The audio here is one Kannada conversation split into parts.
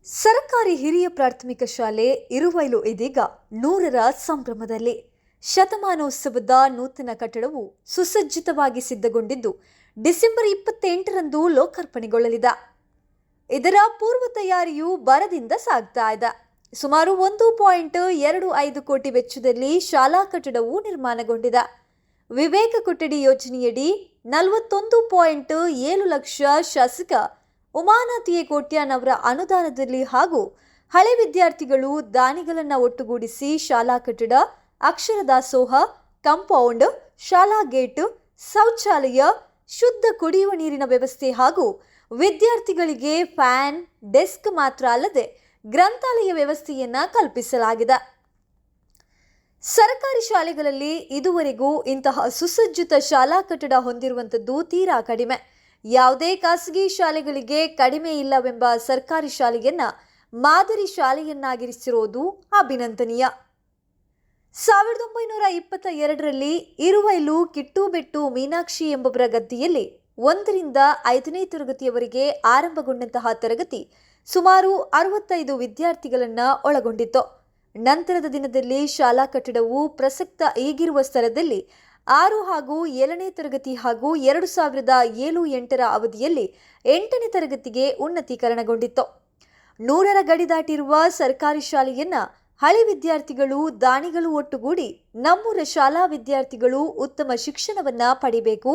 ಸರ್ಕಾರಿ ಹಿರಿಯ ಪ್ರಾಥಮಿಕ ಶಾಲೆ ಇರುವೈಲು ಇದೀಗ 100ರ ಸಂಭ್ರಮದಲ್ಲಿ. ಶತಮಾನೋತ್ಸವದ ನೂತನ ಕಟ್ಟಡವು ಸುಸಜ್ಜಿತವಾಗಿ ಸಿದ್ಧಗೊಂಡಿದ್ದು ಡಿಸೆಂಬರ್ 28ರಂದು ಲೋಕಾರ್ಪಣೆಗೊಳ್ಳಲಿದೆ. ಇದರ ಪೂರ್ವ ತಯಾರಿಯು ಭರದಿಂದ ಸಾಗ್ತಾ ಇದೆ. ಸುಮಾರು 1.25 ಕೋಟಿ ವೆಚ್ಚದಲ್ಲಿ ಶಾಲಾ ಕಟ್ಟಡವು ನಿರ್ಮಾಣಗೊಂಡಿದೆ. ವಿವೇಕ ಕೊಠಡಿ ಯೋಜನೆಯಡಿ 41.7 ಲಕ್ಷ ಶಾಸಕ ಉಮಾನಾಥಿ ಕೋಟ್ಯಾನ್ ಅವರ ಅನುದಾನದಲ್ಲಿ ಹಾಗೂ ಹಳೆ ವಿದ್ಯಾರ್ಥಿಗಳು ದಾನಿಗಳನ್ನು ಒಟ್ಟುಗೂಡಿಸಿ ಶಾಲಾ ಕಟ್ಟಡ, ಅಕ್ಷರ ದಾಸೋಹ, ಕಾಂಪೌಂಡ್, ಶಾಲಾ ಗೇಟ್, ಶೌಚಾಲಯ, ಶುದ್ಧ ಕುಡಿಯುವ ನೀರಿನ ವ್ಯವಸ್ಥೆ ಹಾಗೂ ವಿದ್ಯಾರ್ಥಿಗಳಿಗೆ ಫ್ಯಾನ್, ಡೆಸ್ಕ್ ಮಾತ್ರ ಅಲ್ಲದೆ ಗ್ರಂಥಾಲಯ ವ್ಯವಸ್ಥೆಯನ್ನ ಕಲ್ಪಿಸಲಾಗಿದೆ. ಸರ್ಕಾರಿ ಶಾಲೆಗಳಲ್ಲಿ ಇದುವರೆಗೂ ಇಂತಹ ಸುಸಜ್ಜಿತ ಶಾಲಾ ಕಟ್ಟಡ ಹೊಂದಿರುವಂಥದ್ದು ತೀರಾ ಕಡಿಮೆ. ಯಾವುದೇ ಖಾಸಗಿ ಶಾಲೆಗಳಿಗೆ ಕಡಿಮೆ ಇಲ್ಲವೆಂಬ ಸರ್ಕಾರಿ ಶಾಲೆಯನ್ನ ಮಾದರಿ ಶಾಲೆಯನ್ನಾಗಿರಿಸಿರುವುದು ಅಭಿನಂದನೀಯ. 1922ರಲ್ಲಿ ಇರುವೈಲು ಕಿಟ್ಟುಬೆಟ್ಟು ಮೀನಾಕ್ಷಿ ಎಂಬವರ ಗದ್ದೆಯಲ್ಲಿ 1ರಿಂದ 5ನೇ ತರಗತಿಯವರೆಗೆ ಆರಂಭಗೊಂಡಂತಹ ತರಗತಿ ಸುಮಾರು 65 ವಿದ್ಯಾರ್ಥಿಗಳನ್ನ ಒಳಗೊಂಡಿತ್ತು. ನಂತರದ ದಿನದಲ್ಲಿ ಶಾಲಾ ಕಟ್ಟಡವು ಪ್ರಸಕ್ತ ಈಗಿರುವ ಸ್ಥಳದಲ್ಲಿ 6 ಹಾಗೂ 7ನೇ ತರಗತಿ ಹಾಗೂ 2007-8ರ ಅವಧಿಯಲ್ಲಿ 8ನೇ ತರಗತಿಗೆ ಉನ್ನತೀಕರಣಗೊಂಡಿತ್ತು. 100ರ ಗಡಿ ದಾಟಿರುವ ಸರ್ಕಾರಿ ಶಾಲೆಯನ್ನ ಹಳೆ ವಿದ್ಯಾರ್ಥಿಗಳು, ದಾನಿಗಳು ಒಟ್ಟುಗೂಡಿ ನಮ್ಮೂರ ಶಾಲಾ ವಿದ್ಯಾರ್ಥಿಗಳು ಉತ್ತಮ ಶಿಕ್ಷಣವನ್ನ ಪಡಿಬೇಕು,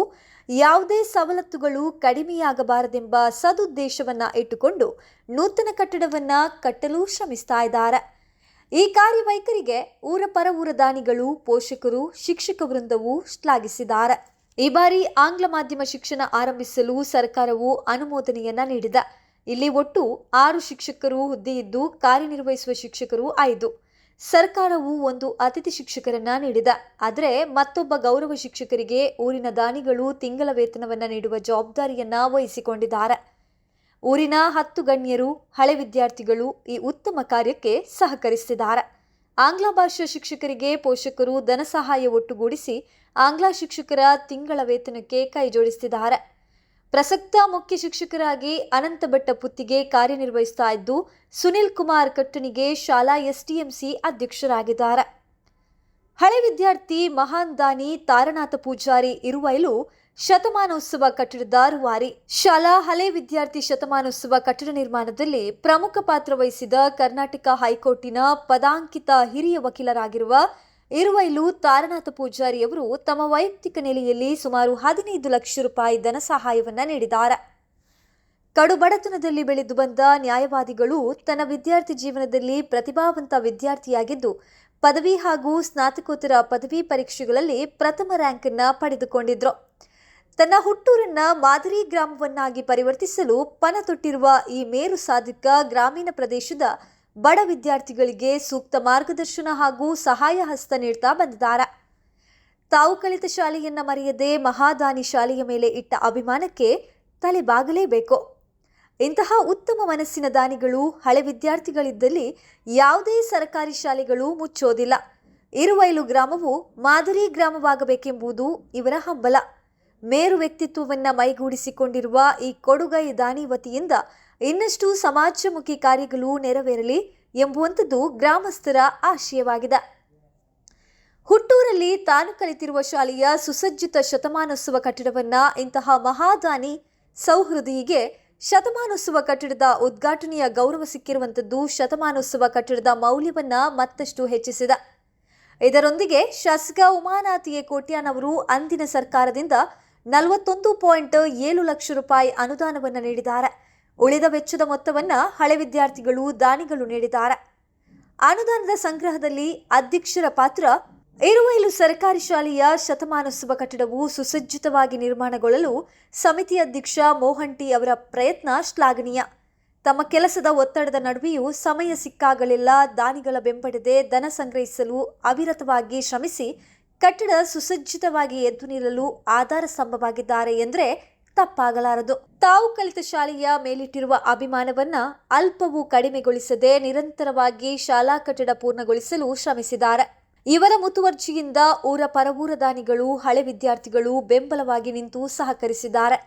ಯಾವುದೇ ಸವಲತ್ತುಗಳು ಕಡಿಮೆಯಾಗಬಾರದೆಂಬ ಸದುದ್ದೇಶವನ್ನ ಇಟ್ಟುಕೊಂಡು ನೂತನ ಕಟ್ಟಡವನ್ನ ಕಟ್ಟಲು ಶ್ರಮಿಸ್ತಾ ಇದ್ದಾರೆ. ಈ ಕಾರ್ಯವೈಖರಿಗೆ ಊರ ಪರವೂರ ದಾನಿಗಳು, ಪೋಷಕರು, ಶಿಕ್ಷಕ ವೃಂದವು ಶ್ಲಾಘಿಸಿದ್ದಾರೆ. ಈ ಬಾರಿ ಆಂಗ್ಲ ಮಾಧ್ಯಮ ಶಿಕ್ಷಣ ಆರಂಭಿಸಲು ಸರ್ಕಾರವು ಅನುಮೋದನೆಯನ್ನ ನೀಡಿದೆ. ಇಲ್ಲಿ ಒಟ್ಟು 6 ಶಿಕ್ಷಕರು ಹುದ್ದೆ ಇದ್ದು ಕಾರ್ಯನಿರ್ವಹಿಸುವ ಶಿಕ್ಷಕರು 5. ಸರ್ಕಾರವು 1 ಅತಿಥಿ ಶಿಕ್ಷಕರನ್ನ ನೀಡಿದೆ. ಆದರೆ ಮತ್ತೊಬ್ಬ ಗೌರವ ಶಿಕ್ಷಕರಿಗೆ ಊರಿನ ದಾನಿಗಳು ತಿಂಗಳ ವೇತನವನ್ನ ನೀಡುವ ಜವಾಬ್ದಾರಿಯನ್ನ ವಹಿಸಿಕೊಂಡಿದ್ದಾರೆ. ಊರಿನ 10 ಗಣ್ಯರು, ಹಳೆ ವಿದ್ಯಾರ್ಥಿಗಳು ಈ ಉತ್ತಮ ಕಾರ್ಯಕ್ಕೆ ಸಹಕರಿಸಿದ್ದಾರೆ. ಆಂಗ್ಲ ಭಾಷಾ ಶಿಕ್ಷಕರಿಗೆ ಪೋಷಕರು ಧನ ಸಹಾಯ ಒಟ್ಟುಗೂಡಿಸಿ ಆಂಗ್ಲ ಶಿಕ್ಷಕರ ತಿಂಗಳ ವೇತನಕ್ಕೆ ಕೈ ಜೋಡಿಸಿದ್ದಾರೆ. ಪ್ರಸಕ್ತ ಮುಖ್ಯ ಶಿಕ್ಷಕರಾಗಿ ಅನಂತ ಭಟ್ಟ ಪುತ್ತಿಗೆ ಕಾರ್ಯನಿರ್ವಹಿಸ್ತಾ ಇದ್ದು, ಸುನಿಲ್ ಕುಮಾರ್ ಕಟ್ಟಣಿಗೆ ಶಾಲಾ ಎಸ್ಟಿಎಂಸಿ ಅಧ್ಯಕ್ಷರಾಗಿದ್ದಾರೆ. ಹಳೆ ವಿದ್ಯಾರ್ಥಿ ಮಹಾನ್ ದಾನಿ ತಾರನಾಥ ಪೂಜಾರಿ ಇರುವೈಲು ಶತಮಾನೋತ್ಸವ ಕಟ್ಟಡದ ರೂವಾರಿ. ಶಾಲಾ ಹಳೆ ವಿದ್ಯಾರ್ಥಿ ಶತಮಾನೋತ್ಸವ ಕಟ್ಟಡ ನಿರ್ಮಾಣದಲ್ಲಿ ಪ್ರಮುಖ ಪಾತ್ರ ವಹಿಸಿದ ಕರ್ನಾಟಕ ಹೈಕೋರ್ಟಿನ ಪದಾಂಕಿತ ಹಿರಿಯ ವಕೀಲರಾಗಿರುವ ಇರುವೈಲು ತಾರನಾಥ ಪೂಜಾರಿ ಅವರು ತಮ್ಮ ವೈಯಕ್ತಿಕ ನೆಲೆಯಲ್ಲಿ ಸುಮಾರು 15 ಲಕ್ಷ ರೂಪಾಯಿ ಧನ ಸಹಾಯವನ್ನ ನೀಡಿದ್ದಾರೆ. ಕಡು ಬಡತನದಲ್ಲಿ ಬೆಳೆದು ಬಂದ ನ್ಯಾಯವಾದಿಗಳು ತನ್ನ ವಿದ್ಯಾರ್ಥಿ ಜೀವನದಲ್ಲಿ ಪ್ರತಿಭಾವಂತ ವಿದ್ಯಾರ್ಥಿಯಾಗಿದ್ದು ಪದವಿ ಹಾಗೂ ಸ್ನಾತಕೋತ್ತರ ಪದವಿ ಪರೀಕ್ಷೆಗಳಲ್ಲಿ ಪ್ರಥಮ ರ್ಯಾಂಕ್ ಅನ್ನ ಪಡೆದುಕೊಂಡಿದ್ರು. ತನ್ನ ಹುಟ್ಟೂರನ್ನ ಮಾದರಿ ಗ್ರಾಮವನ್ನಾಗಿ ಪರಿವರ್ತಿಸಲು ಪಣ ತೊಟ್ಟಿರುವ ಈ ಮೇರು ಸಾಧಕ ಗ್ರಾಮೀಣ ಪ್ರದೇಶದ ಬಡ ವಿದ್ಯಾರ್ಥಿಗಳಿಗೆ ಸೂಕ್ತ ಮಾರ್ಗದರ್ಶನ ಹಾಗೂ ಸಹಾಯ ಹಸ್ತ ನೀಡ್ತಾ ಬಂದಿದ್ದಾರೆ. ತಾವು ಕಲಿತ ಶಾಲೆಯನ್ನ ಮರೆಯದೆ ಮಹಾದಾನಿ ಶಾಲೆಯ ಮೇಲೆ ಇಟ್ಟ ಅಭಿಮಾನಕ್ಕೆ ತಲೆಬಾಗಲೇಬೇಕು. ಇಂತಹ ಉತ್ತಮ ಮನಸ್ಸಿನ ದಾನಿಗಳು ಹಳೆ ವಿದ್ಯಾರ್ಥಿಗಳಿದ್ದಲ್ಲಿ ಯಾವುದೇ ಸರ್ಕಾರಿ ಶಾಲೆಗಳು ಮುಚ್ಚೋದಿಲ್ಲ. ಇರುವೈಲು ಗ್ರಾಮವು ಮಾದರಿ ಗ್ರಾಮವಾಗಬೇಕೆಂಬುದು ಇವರ ಹಂಬಲ. ಮೇರು ವ್ಯಕ್ತಿತ್ವವನ್ನು ಮೈಗೂಡಿಸಿಕೊಂಡಿರುವ ಈ ಕೊಡುಗೈ ದಾನಿ ವತಿಯಿಂದ ಇನ್ನಷ್ಟು ಸಮಾಜಮುಖಿ ಕಾರ್ಯಗಳು ನೆರವೇರಲಿ ಎಂಬುವಂಥದ್ದು ಗ್ರಾಮಸ್ಥರ ಆಶಯವಾಗಿದೆ. ಹುಟ್ಟೂರಲ್ಲಿ ತಾನು ಕಲಿತಿರುವ ಶಾಲೆಯ ಸುಸಜ್ಜಿತ ಶತಮಾನೋತ್ಸವ ಕಟ್ಟಡವನ್ನ ಇಂತಹ ಮಹಾದಾನಿ ಸೌಹೃದಿಗೆ ಶತಮಾನೋತ್ಸವ ಕಟ್ಟಡದ ಉದ್ಘಾಟನೆಯ ಗೌರವ ಸಿಕ್ಕಿರುವಂಥದ್ದು ಶತಮಾನೋತ್ಸವ ಕಟ್ಟಡದ ಮೌಲ್ಯವನ್ನ ಮತ್ತಷ್ಟು ಹೆಚ್ಚಿಸಿದೆ. ಇದರೊಂದಿಗೆ ಶಾಸಕ ಉಮಾನಾಥಿ ಕೋಟ್ಯಾನ್ ಅವರು ಅಂದಿನ ಸರ್ಕಾರದಿಂದ 41.7 ಲಕ್ಷ ರೂಪಾಯಿ ಅನುದಾನವನ್ನು ನೀಡಿದ್ದಾರೆ. ಉಳಿದ ವೆಚ್ಚದ ಮೊತ್ತವನ್ನು ಹಳೆ ವಿದ್ಯಾರ್ಥಿಗಳು, ದಾನಿಗಳು ನೀಡಿದ್ದಾರೆ. ಅನುದಾನದ ಸಂಗ್ರಹದಲ್ಲಿ ಅಧ್ಯಕ್ಷರ ಪಾತ್ರ. ಇರುವೈಲು ಸರ್ಕಾರಿ ಶಾಲೆಯ ಶತಮಾನೋತ್ಸವ ಕಟ್ಟಡವು ಸುಸಜ್ಜಿತವಾಗಿ ನಿರ್ಮಾಣಗೊಳ್ಳಲು ಸಮಿತಿ ಅಧ್ಯಕ್ಷ ಮೋಹನ್ ಟಿ ಅವರ ಪ್ರಯತ್ನ ಶ್ಲಾಘನೀಯ. ತಮ್ಮ ಕೆಲಸದ ಒತ್ತಡದ ನಡುವೆಯೂ ಸಮಯ ಸಿಕ್ಕಾಗಲೆಲ್ಲ ದಾನಿಗಳ ಬೆಂಬಡದೆ ಧನ ಸಂಗ್ರಹಿಸಲು ಅವಿರತವಾಗಿ ಶ್ರಮಿಸಿ ಕಟ್ಟಡ ಸುಸಜ್ಜಿತವಾಗಿ ಎದ್ದು ನಿಲ್ಲಲು ಆಧಾರ ಸ್ತಂಭವಾಗಿದ್ದಾರೆ ಎಂದರೆ ತಪ್ಪಾಗಲಾರದು. ತಾವು ಕಲಿತ ಶಾಲೆಯ ಮೇಲಿಟ್ಟಿರುವ ಅಭಿಮಾನವನ್ನ ಅಲ್ಪವೂ ಕಡಿಮೆಗೊಳಿಸದೆ ನಿರಂತರವಾಗಿ ಶಾಲಾ ಕಟ್ಟಡ ಪೂರ್ಣಗೊಳಿಸಲು ಶ್ರಮಿಸಿದ್ದಾರೆ. ಇವರ ಮುತುವರ್ಜಿಯಿಂದ ಊರ ಪರವೂರ ದಾನಿಗಳು, ಹಳೆ ವಿದ್ಯಾರ್ಥಿಗಳು ಬೆಂಬಲವಾಗಿ ನಿಂತು ಸಹಕರಿಸಿದ್ದಾರೆ.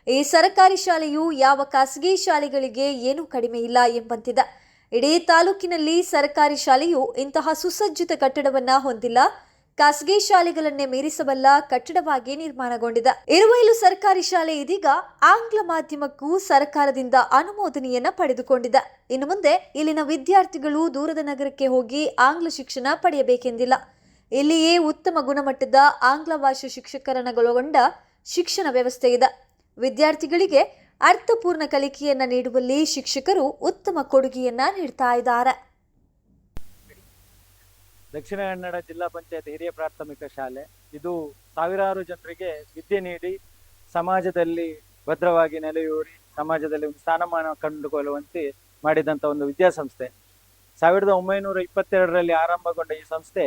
ಈ ಸರ್ಕಾರಿ ಶಾಲೆಯು ಯಾವ ಖಾಸಗಿ ಶಾಲೆಗಳಿಗೆ ಏನೂ ಕಡಿಮೆ ಇಲ್ಲ ಎಂಬಂತಿದೆ. ಇಡೀ ತಾಲೂಕಿನಲ್ಲಿ ಸರ್ಕಾರಿ ಶಾಲೆಯು ಇಂತಹ ಸುಸಜ್ಜಿತ ಕಟ್ಟಡವನ್ನ ಹೊಂದಿಲ್ಲ. ಖಾಸಗಿ ಶಾಲೆಗಳನ್ನೇ ಮೀರಿಸಬಲ್ಲ ಕಟ್ಟಡವಾಗಿ ನಿರ್ಮಾಣಗೊಂಡಿದೆ. ಇರುವೈಲು ಸರ್ಕಾರಿ ಶಾಲೆ ಇದೀಗ ಆಂಗ್ಲ ಮಾಧ್ಯಮಕ್ಕೂ ಸರ್ಕಾರದಿಂದ ಅನುಮೋದನೆಯನ್ನ ಪಡೆದುಕೊಂಡಿದೆ. ಇನ್ನು ಮುಂದೆ ಇಲ್ಲಿನ ವಿದ್ಯಾರ್ಥಿಗಳು ದೂರದ ನಗರಕ್ಕೆ ಹೋಗಿ ಆಂಗ್ಲ ಶಿಕ್ಷಣ ಪಡೆಯಬೇಕೆಂದಿಲ್ಲ. ಇಲ್ಲಿಯೇ ಉತ್ತಮ ಗುಣಮಟ್ಟದ ಆಂಗ್ಲ ಭಾಷೆ ಶಿಕ್ಷಕರನ್ನೊಳಗೊಂಡ ಶಿಕ್ಷಣ ವ್ಯವಸ್ಥೆ ಇದೆ. ವಿದ್ಯಾರ್ಥಿಗಳಿಗೆ ಅರ್ಥಪೂರ್ಣ ಕಲಿಕೆಯನ್ನ ನೀಡುವಲ್ಲಿ ಶಿಕ್ಷಕರು ಉತ್ತಮ ಕೊಡುಗೆಯನ್ನ ನೀಡ್ತಾ ಇದ್ದಾರೆ. ದಕ್ಷಿಣ ಕನ್ನಡ ಜಿಲ್ಲಾ ಪಂಚಾಯತ್ ಹಿರಿಯ ಪ್ರಾಥಮಿಕ ಶಾಲೆ ಇದು ಸಾವಿರಾರು ಜನರಿಗೆ ವಿದ್ಯೆ ನೀಡಿ ಸಮಾಜದಲ್ಲಿ ಭದ್ರವಾಗಿ ನೆಲೆಯೂರಿ ಸಮಾಜದಲ್ಲಿ ಒಂದು ಸ್ಥಾನಮಾನ ಕಂಡುಕೊಳ್ಳುವಂತೆ ಮಾಡಿದಂಥ ಒಂದು ವಿದ್ಯಾಸಂಸ್ಥೆ. 1922ರಲ್ಲಿ ಆರಂಭಗೊಂಡ ಈ ಸಂಸ್ಥೆ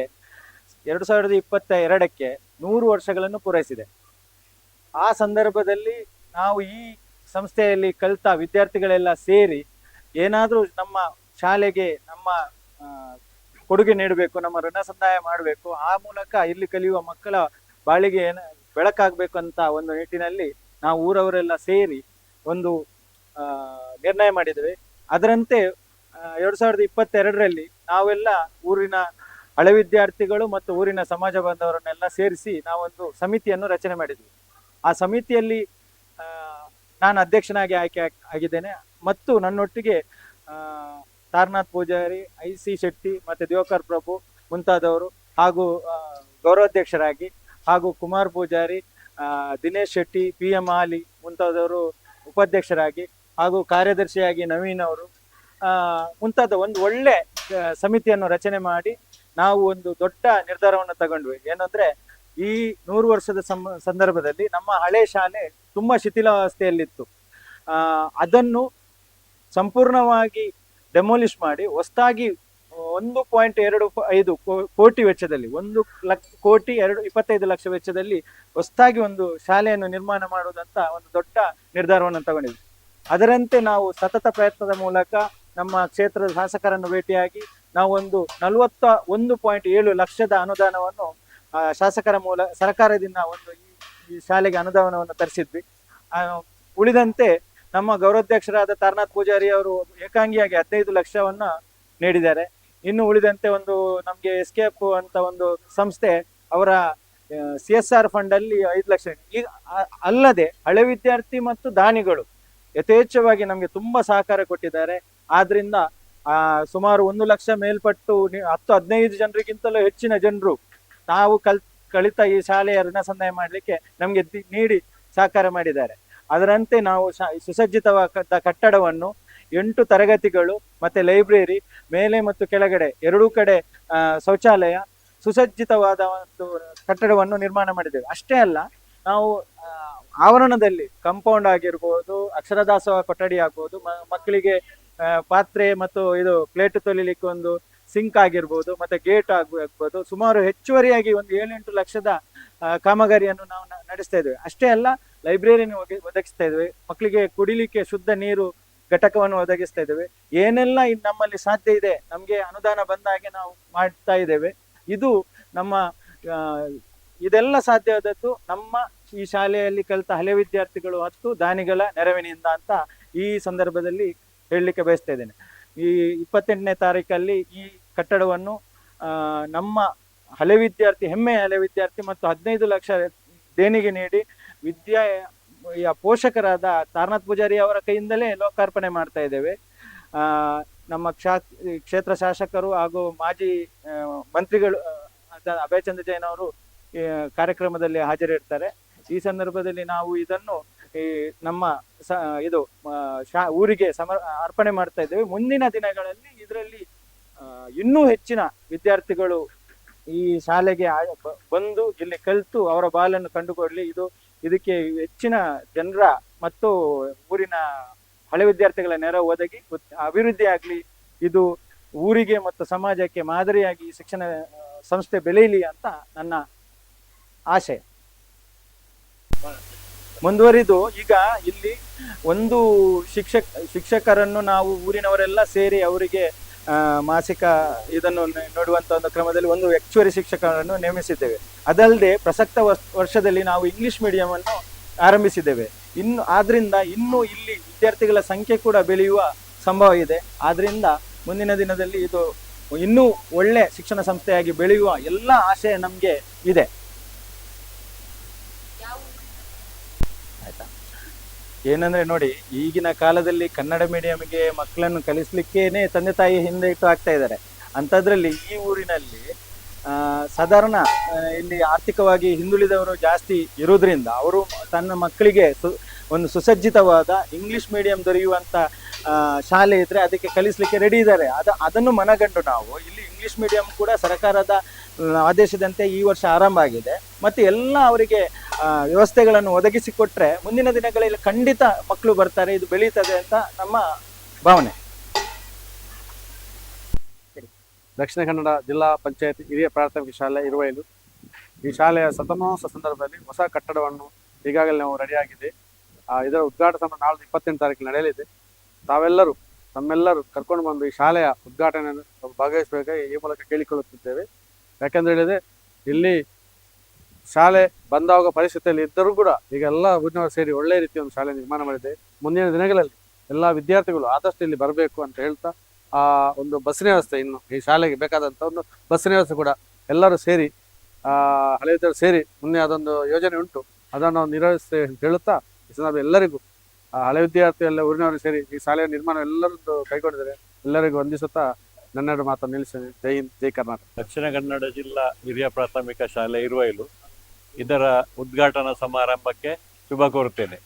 2022ಕ್ಕೆ 100 ವರ್ಷಗಳನ್ನು ಪೂರೈಸಿದೆ. ಆ ಸಂದರ್ಭದಲ್ಲಿ ನಾವು ಈ ಸಂಸ್ಥೆಯಲ್ಲಿ ಕಲಿತ ವಿದ್ಯಾರ್ಥಿಗಳೆಲ್ಲ ಸೇರಿ ಏನಾದರೂ ನಮ್ಮ ಶಾಲೆಗೆ ನಮ್ಮ ಕೊಡುಗೆ ನೀಡಬೇಕು, ನಮ್ಮ ಋಣ ಸಂದಾಯ ಮಾಡಬೇಕು, ಆ ಮೂಲಕ ಇಲ್ಲಿ ಕಲಿಯುವ ಮಕ್ಕಳ ಬಾಳಿಗೆ ಬೆಳಕಾಗಬೇಕು ಅಂತ ಒಂದು ನಿಟ್ಟಿನಲ್ಲಿ ನಾವು ಊರವರೆಲ್ಲ ಸೇರಿ ಒಂದು ನಿರ್ಣಯ ಮಾಡಿದ್ದೇವೆ. ಅದರಂತೆ 2022ರಲ್ಲಿ ನಾವೆಲ್ಲ ಊರಿನ ಹಳೆ ವಿದ್ಯಾರ್ಥಿಗಳು ಮತ್ತು ಊರಿನ ಸಮಾಜ ಬಾಂಧವರನ್ನೆಲ್ಲ ಸೇರಿಸಿ ನಾವೊಂದು ಸಮಿತಿಯನ್ನು ರಚನೆ ಮಾಡಿದ್ವಿ. ಆ ಸಮಿತಿಯಲ್ಲಿ ನಾನು ಅಧ್ಯಕ್ಷನಾಗಿ ಆಯ್ಕೆ ಆಗಿದ್ದೇನೆ ಮತ್ತು ನನ್ನೊಟ್ಟಿಗೆ ತಾರನಾಥ್ ಪೂಜಾರಿ, IC ಶೆಟ್ಟಿ ಮತ್ತು ದಿವಾಕರ್ ಪ್ರಭು ಮುಂತಾದವರು ಹಾಗೂ ಗೌರವಾಧ್ಯಕ್ಷರಾಗಿ, ಹಾಗೂ ಕುಮಾರ್ ಪೂಜಾರಿ, ದಿನೇಶ್ ಶೆಟ್ಟಿ, PM ಆಲಿ ಮುಂತಾದವರು ಉಪಾಧ್ಯಕ್ಷರಾಗಿ, ಹಾಗೂ ಕಾರ್ಯದರ್ಶಿಯಾಗಿ ನವೀನ್ ಅವರು ಮುಂತಾದ ಒಂದು ಒಳ್ಳೆ ಸಮಿತಿಯನ್ನು ರಚನೆ ಮಾಡಿ ನಾವು ಒಂದು ದೊಡ್ಡ ನಿರ್ಧಾರವನ್ನು ತಗೊಂಡ್ವಿ. ಏನಂದ್ರೆ ಈ 100 ವರ್ಷದ ಸಂದರ್ಭದಲ್ಲಿ ನಮ್ಮ ಹಳೆ ಶಾಲೆ ತುಂಬಾ ಶಿಥಿಲಾವಸ್ಥೆಯಲ್ಲಿತ್ತು. ಅದನ್ನು ಸಂಪೂರ್ಣವಾಗಿ ಡೆಮೋಲಿಷ್ ಮಾಡಿ ಹೊಸದಾಗಿ 1.25 ಕೋಟಿ ವೆಚ್ಚದಲ್ಲಿ 1,25,00,000 ವೆಚ್ಚದಲ್ಲಿ ಹೊಸದಾಗಿ ಒಂದು ಶಾಲೆಯನ್ನು ನಿರ್ಮಾಣ ಮಾಡುವುದಂತ ಒಂದು ದೊಡ್ಡ ನಿರ್ಧಾರವನ್ನು ತಗೊಂಡಿದ್ವಿ. ಅದರಂತೆ ನಾವು ಸತತ ಪ್ರಯತ್ನದ ಮೂಲಕ ನಮ್ಮ ಕ್ಷೇತ್ರದ ಶಾಸಕರನ್ನು ಭೇಟಿಯಾಗಿ ನಾವು ಒಂದು 41.7 ಲಕ್ಷದ ಅನುದಾನವನ್ನು ಶಾಸಕರ ಸರ್ಕಾರದಿಂದ ಒಂದು ಈ ಶಾಲೆಗೆ ಅನುದಾನವನ್ನು ತರಿಸಿದ್ವಿ. ಉಳಿದಂತೆ ನಮ್ಮ ಗೌರವಾಧ್ಯಕ್ಷರಾದ ತಾರನಾಥ್ ಪೂಜಾರಿ ಅವರು ಏಕಾಂಗಿಯಾಗಿ 15 ಲಕ್ಷವನ್ನ ನೀಡಿದ್ದಾರೆ. ಇನ್ನು ಉಳಿದಂತೆ ಒಂದು ನಮ್ಗೆ ಎಸ್ಕೇಪ್ ಅಂತ ಒಂದು ಸಂಸ್ಥೆ ಅವರ CSR ಫಂಡ್ ಅಲ್ಲಿ 5 ಲಕ್ಷ. ಈಗ ಅಲ್ಲದೆ ಹಳೆ ವಿದ್ಯಾರ್ಥಿ ಮತ್ತು ದಾನಿಗಳು ಯಥೇಚ್ಛವಾಗಿ ನಮ್ಗೆ ತುಂಬಾ ಸಹಕಾರ ಕೊಟ್ಟಿದ್ದಾರೆ. ಆದ್ರಿಂದ ಸುಮಾರು 1 ಲಕ್ಷ ಮೇಲ್ಪಟ್ಟು 10-15 ಜನರಿಗಿಂತಲೂ ಹೆಚ್ಚಿನ ಜನರು ತಾವು ಕಲಿತ ಈ ಶಾಲೆಯ ಋಣ ಸಂದಾಯ ಮಾಡ್ಲಿಕ್ಕೆ ನಮ್ಗೆ ನೀಡಿ ಸಹಕಾರ ಮಾಡಿದ್ದಾರೆ. ಅದರಂತೆ ನಾವು ಸುಸಜ್ಜಿತವಾದ ಕಟ್ಟಡವನ್ನು 8 ತರಗತಿಗಳು ಮತ್ತೆ ಲೈಬ್ರರಿ, ಮೇಲೆ ಮತ್ತು ಕೆಳಗಡೆ 2 ಕಡೆ ಶೌಚಾಲಯ, ಸುಸಜ್ಜಿತವಾದ ಒಂದು ಕಟ್ಟಡವನ್ನು ನಿರ್ಮಾಣ ಮಾಡಿದ್ದೇವೆ. ಅಷ್ಟೇ ಅಲ್ಲ, ನಾವು ಆವರಣದಲ್ಲಿ ಕಾಂಪೌಂಡ್ ಆಗಿರ್ಬೋದು, ಅಕ್ಷರದಾಸೋಹ ಕೊಠಡಿ ಆಗ್ಬೋದು, ಮಕ್ಕಳಿಗೆ ಪಾತ್ರೆ ಮತ್ತು ಇದು ಪ್ಲೇಟ್ ತೊಳಿಲಿಕ್ಕೆ ಒಂದು ಸಿಂಕ್ ಆಗಿರ್ಬೋದು, ಮತ್ತೆ ಗೇಟ್ ಆಗ್ಬೋದು, ಸುಮಾರು ಹೆಚ್ಚುವರಿಯಾಗಿ ಒಂದು 7-8 ಲಕ್ಷದ ಕಾಮಗಾರಿಯನ್ನು ನಾವು ನಡೆಸ್ತಾ ಇದ್ದೇವೆ. ಅಷ್ಟೇ ಅಲ್ಲ, ಲೈಬ್ರರಿಯನ್ನು ಒದಗಿಸ್ತಾ ಇದ್ದೇವೆ, ಮಕ್ಕಳಿಗೆ ಕುಡಿಲಿಕ್ಕೆ ಶುದ್ಧ ನೀರು ಘಟಕವನ್ನು ಒದಗಿಸ್ತಾ ಇದ್ದೇವೆ. ಏನೆಲ್ಲ ನಮ್ಮಲ್ಲಿ ಸಾಧ್ಯ ಇದೆ, ನಮ್ಗೆ ಅನುದಾನ ಬಂದಾಗೆ ನಾವು ಮಾಡ್ತಾ ಇದ್ದೇವೆ. ಇದು ನಮ್ಮ ಇದೆಲ್ಲ ಸಾಧ್ಯವಾದದ್ದು ನಮ್ಮ ಈ ಶಾಲೆಯಲ್ಲಿ ಕಲಿತ ಹಳೆ ವಿದ್ಯಾರ್ಥಿಗಳು ಮತ್ತು ದಾನಿಗಳ ನೆರವಿನಿಂದ ಅಂತ ಈ ಸಂದರ್ಭದಲ್ಲಿ ಹೇಳಲಿಕ್ಕೆ ಬಯಸ್ತಾ ಇದ್ದೇನೆ. ಈ 28ನೇ ತಾರೀಕಲ್ಲಿ ಈ ಕಟ್ಟಡವನ್ನು ನಮ್ಮ ಹಳೆ ವಿದ್ಯಾರ್ಥಿ, ಹೆಮ್ಮೆಯ ಹಳೆ ವಿದ್ಯಾರ್ಥಿ ಮತ್ತು 15 ಲಕ್ಷ ದೇಣಿಗೆ ನೀಡಿ ವಿದ್ಯೆಯ ಪೋಷಕರಾದ ತಾರನಾಥ್ ಪೂಜಾರಿ ಅವರ ಕೈಯಿಂದಲೇ ಲೋಕಾರ್ಪಣೆ ಮಾಡ್ತಾ ಇದ್ದೇವೆ. ನಮ್ಮ ಕ್ಷೇತ್ರ ಶಾಸಕರು ಹಾಗೂ ಮಾಜಿ ಮಂತ್ರಿಗಳು ಅಭಯ್ ಚಂದ್ರ ಜೈನ್ ಅವರು ಕಾರ್ಯಕ್ರಮದಲ್ಲಿ ಹಾಜರಿರ್ತಾರೆ. ಈ ಸಂದರ್ಭದಲ್ಲಿ ನಾವು ಇದನ್ನು ನಮ್ಮ ಊರಿಗೆ ಅರ್ಪಣೆ ಮಾಡ್ತಾ ಇದ್ದೇವೆ. ಮುಂದಿನ ದಿನಗಳಲ್ಲಿ ಇದರಲ್ಲಿ ಇನ್ನೂ ಹೆಚ್ಚಿನ ವಿದ್ಯಾರ್ಥಿಗಳು ಈ ಶಾಲೆಗೆ ಬಂದು ಇಲ್ಲಿ ಕಲಿತು ಅವರ ಬಾಲನ್ನು ಕಂಡುಕೊಳ್ಳಿ. ಇದಕ್ಕೆ ಹೆಚ್ಚಿನ ಜನರ ಮತ್ತು ಊರಿನ ಹಳೆ ವಿದ್ಯಾರ್ಥಿಗಳ ನೆರವು ಒದಗಿ ಅಭಿವೃದ್ಧಿ ಆಗ್ಲಿ, ಇದು ಊರಿಗೆ ಮತ್ತು ಸಮಾಜಕ್ಕೆ ಮಾದರಿಯಾಗಿ ಶಿಕ್ಷಣ ಸಂಸ್ಥೆ ಬೆಳೆಯಲಿ ಅಂತ ನನ್ನ ಆಶಯ. ಮುಂದುವರಿದು ಈಗ ಇಲ್ಲಿ ಒಂದು ಶಿಕ್ಷಕರನ್ನು ನಾವು ಊರಿನವರೆಲ್ಲ ಸೇರಿ ಅವರಿಗೆ ಮಾಸಿಕ ಇದನ್ನು ನೋಡುವಂತ ಒಂದು ಕ್ರಮದಲ್ಲಿ ಒಂದು ಹೆಚ್ಚುವರಿ ಶಿಕ್ಷಕರನ್ನು ನೇಮಿಸಿದ್ದೇವೆ. ಅದಲ್ಲದೆ ಪ್ರಸಕ್ತ ವರ್ಷದಲ್ಲಿ ನಾವು ಇಂಗ್ಲಿಷ್ ಮೀಡಿಯಂ ಅನ್ನು ಆರಂಭಿಸಿದ್ದೇವೆ. ಆದ್ರಿಂದ ಇನ್ನೂ ಇಲ್ಲಿ ವಿದ್ಯಾರ್ಥಿಗಳ ಸಂಖ್ಯೆ ಕೂಡ ಬೆಳೆಯುವ ಸಂಭವ ಇದೆ. ಆದ್ರಿಂದ ಮುಂದಿನ ದಿನದಲ್ಲಿ ಇದು ಇನ್ನೂ ಒಳ್ಳೆ ಶಿಕ್ಷಣ ಸಂಸ್ಥೆಯಾಗಿ ಬೆಳೆಯುವ ಎಲ್ಲ ಆಶಯ ನಮ್ಗೆ ಇದೆ. ಆಯ್ತಾ, ಏನಂದ್ರೆ ನೋಡಿ, ಈಗಿನ ಕಾಲದಲ್ಲಿ ಕನ್ನಡ ಮೀಡಿಯಂಗೆ ಮಕ್ಕಳನ್ನು ಕಲಿಸ್ಲಿಕ್ಕೇನೆ ತಂದೆ ತಾಯಿ ಹಿಂದೆ ಇಟ್ಟು ಆಗ್ತಾ ಇದ್ದಾರೆ. ಅಂಥದ್ರಲ್ಲಿ ಈ ಊರಿನಲ್ಲಿ ಸಾಧಾರಣ ಇಲ್ಲಿ ಆರ್ಥಿಕವಾಗಿ ಹಿಂದುಳಿದವರು ಜಾಸ್ತಿ ಇರುವುದರಿಂದ ಅವರು ತನ್ನ ಮಕ್ಕಳಿಗೆ ಒಂದು ಸುಸಜ್ಜಿತವಾದ ಇಂಗ್ಲಿಷ್ ಮೀಡಿಯಂ ದೊರೆಯುವಂತ ಶಾಲೆ ಇದ್ರೆ ಅದಕ್ಕೆ ಕಲಿಸ್ಲಿಕ್ಕೆ ರೆಡಿ ಇದ್ದಾರೆ. ಅದನ್ನು ಮನಗಂಡು ನಾವು ಇಲ್ಲಿ ಇಂಗ್ಲಿಷ್ ಮೀಡಿಯಂ ಕೂಡ ಸರ್ಕಾರದ ಆದೇಶದಂತೆ ಈ ವರ್ಷ ಆರಂಭ ಆಗಿದೆ. ಮತ್ತೆ ಎಲ್ಲ ಅವರಿಗೆ ವ್ಯವಸ್ಥೆಗಳನ್ನು ಒದಗಿಸಿಕೊಟ್ರೆ ಮುಂದಿನ ದಿನಗಳಲ್ಲಿ ಖಂಡಿತ ಮಕ್ಕಳು ಬರ್ತಾರೆ, ಇದು ಬೆಳೀತದೆ ಅಂತ ನಮ್ಮ ಭಾವನೆ. ದಕ್ಷಿಣ ಕನ್ನಡ ಜಿಲ್ಲಾ ಪಂಚಾಯತ್ ಹಿರಿಯ ಪ್ರಾಥಮಿಕ ಶಾಲೆ ಇರುವೈಲು. ಈ ಶಾಲೆಯ ಶತಮಾನೋತ್ಸವ ಸಂದರ್ಭದಲ್ಲಿ ಹೊಸ ಕಟ್ಟಡವನ್ನು ಈಗಾಗಲೇ ನಾವು ರೆಡಿಯಾಗಿದೆ. ಇದರ ಉದ್ಘಾಟನಾ ನಾಳೆ 28 ತಾರೀಕು ನಡೆಯಲಿದೆ. ತಮ್ಮೆಲ್ಲರೂ ಕರ್ಕೊಂಡು ಬಂದು ಈ ಶಾಲೆಯ ಉದ್ಘಾಟನೆಯನ್ನು ಭಾಗವಹಿಸಬೇಕಾಗಿ ಈ ಮೂಲಕ ಕೇಳಿಕೊಳ್ಳುತ್ತಿದ್ದೇವೆ. ಯಾಕೆಂದ್ರೆ ಹೇಳಿದ್ರೆ ಇಲ್ಲಿ ಶಾಲೆ ಬಂದಾಗ ಪರಿಸ್ಥಿತಿಯಲ್ಲಿ ಇದ್ದರೂ ಕೂಡ ಈಗ ಎಲ್ಲ ಊರಿನವರು ಸೇರಿ ಒಳ್ಳೆಯ ರೀತಿಯ ಒಂದು ಶಾಲೆ ನಿರ್ಮಾಣ ಮಾಡಿದೆ. ಮುಂದಿನ ದಿನಗಳಲ್ಲಿ ಎಲ್ಲ ವಿದ್ಯಾರ್ಥಿಗಳು ಆದಷ್ಟು ಇಲ್ಲಿ ಬರಬೇಕು ಅಂತ ಹೇಳ್ತಾ ಒಂದು ಬಸ್ಸಿನ ವ್ಯವಸ್ಥೆ, ಇನ್ನು ಈ ಶಾಲೆಗೆ ಬೇಕಾದಂಥ ಒಂದು ಬಸ್ಸಿನ ವ್ಯವಸ್ಥೆ ಕೂಡ ಎಲ್ಲರೂ ಸೇರಿ ಹಳೆ ವಿದ್ಯಾರ್ಥಿ ಸೇರಿ ಮುಂದೆ ಅದೊಂದು ಯೋಜನೆ ಉಂಟು, ಅದನ್ನು ನಾವು ನಿರ್ವಹಿಸ್ತೇವೆ ಅಂತ ಹೇಳುತ್ತಾ ಈ ಸಂದರ್ಭ ಎಲ್ಲರಿಗೂ ಹಳೆ ವಿದ್ಯಾರ್ಥಿ ಎಲ್ಲ ಊರಿನವರು ಸೇರಿ ಈ ಶಾಲೆಯ ನಿರ್ಮಾಣ ಎಲ್ಲರದ್ದು ಕೈಗೊಂಡಿದ್ದಾರೆ. ಎಲ್ಲರಿಗೂ ವಂದಿಸುತ್ತಾ ನನ್ನೆರಡು ಮಾತನ್ನು ನಿಲ್ಲಿಸ್ತೇನೆ. ಜೈ ಹಿಂದ್, ಜೈ ಕರ್ನಾಟಕ. ದಕ್ಷಿಣ ಕನ್ನಡ ಜಿಲ್ಲಾ ಹಿರಿಯ ಪ್ರಾಥಮಿಕ ಶಾಲೆ ಇರುವೈಲು ಇದರ ಉದ್ಘಾಟನಾ ಸಮಾರಂಭಕ್ಕೆ ಶುಭ ಕೋರುತ್ತೇನೆ.